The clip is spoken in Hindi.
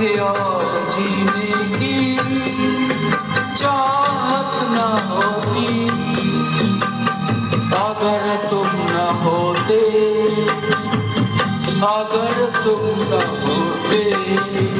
और जीने की चाहत न होती अगर तुम न होते, अगर तुम न होते।